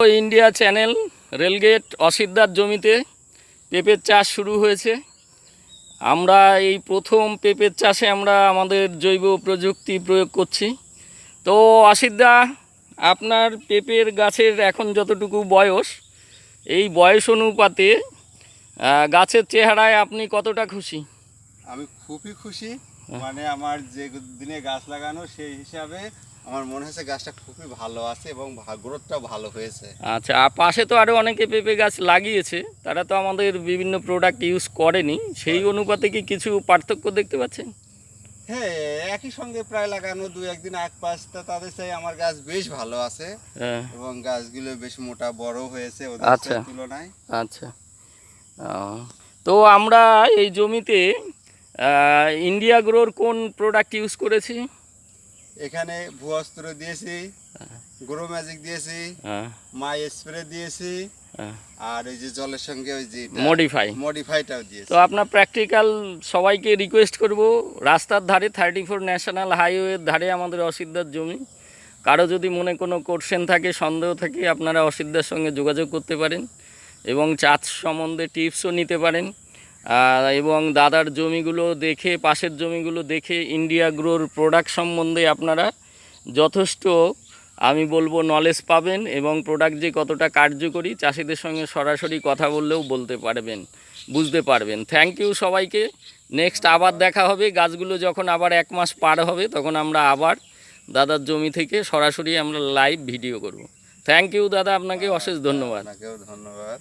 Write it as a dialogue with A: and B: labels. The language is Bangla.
A: इंडिया चैनल रेलगेट অসিদ্দার জমিতে পেঁপের চাষ শুরু হয়েছে। আমরা এই প্রথম পেঁপের চাষে আমরা আমাদের জৈব প্রযুক্তি প্রয়োগ করছি। তো অসিদ্দা, আপনার পেঁপের গাছের এখন যতটুকু বয়স, এই বয়স অনুপাতে গাছের চেহারায় আপনি কতটা খুশি?
B: আমি খুবই খুশি। মানে আমার যে দিনে গাছ লাগানো সেই হিসাবে আমার মনে হচ্ছে গাছটা খুবই ভালো আছে এবং গ্রোথটাও ভালো হয়েছে।
A: আচ্ছা, পাশে তো আরও অনেকে পেঁপে গাছ লাগিয়েছে, তারা তো আমাদের বিভিন্ন প্রোডাক্ট ইউজ করেনি, সেই অনুপাতে কি কিছু পার্থক্য দেখতে পাচ্ছেন?
B: হ্যাঁ, একই সঙ্গে প্রায় লাগানো দু একদিন আগ পাশটা তাদের চাই আমার গাছ বেশ ভালো আছে এবং গাছগুলো বেশ মোটা বড় হয়েছে ওদের তুলনায়।
A: আচ্ছা, তো আমরা এই জমিতে ইন্ডিয়া গ্রোর কোন প্রোডাক্ট ইউজ করেছি?
B: এখানে ভুয়াস্ত্র দিয়েছি, গ্রো ম্যাজিক দিয়েছি, মাই স্প্রে দিয়েছি, আর ওই যে জলের সঙ্গে ওই যে মডিফাইটাও দিয়েছি।
A: তো আপনার প্র্যাকটিক্যাল সবাইকে রিকোয়েস্ট করব, রাস্তার ধারে 34 ন্যাশনাল হাইওয়ের ধারে আমাদের অসিদ্দার জমি। কারো যদি মনে কোনো কোশ্চেন থাকে, সন্দেহ থাকে, আপনারা অসিদ্দার সঙ্গে যোগাযোগ করতে পারেন এবং চাষ সম্বন্ধে টিপসও নিতে পারেন। এবং দাদার জমিগুলো দেখে, পাশের জমিগুলো দেখে ইন্ডিয়া গ্রোর প্রোডাক্ট সম্বন্ধে আপনারা যথেষ্ট, আমি বলবো, নলেজ পাবেন এবং প্রোডাক্ট যে কতটা কার্যকরী চাষিদের সঙ্গে সরাসরি কথা বললেও বলতে পারবেন, বুঝতে পারবেন। থ্যাংক ইউ সবাইকে। নেক্সট আবার দেখা হবে, গাছগুলো যখন আবার 1 মাস পার হবে তখন আমরা আবার দাদার জমি থেকে সরাসরি আমরা লাইভ ভিডিও করব। থ্যাংক ইউ দাদা, আপনাকে অশেষ ধন্যবাদ।
B: আপনাকেও ধন্যবাদ।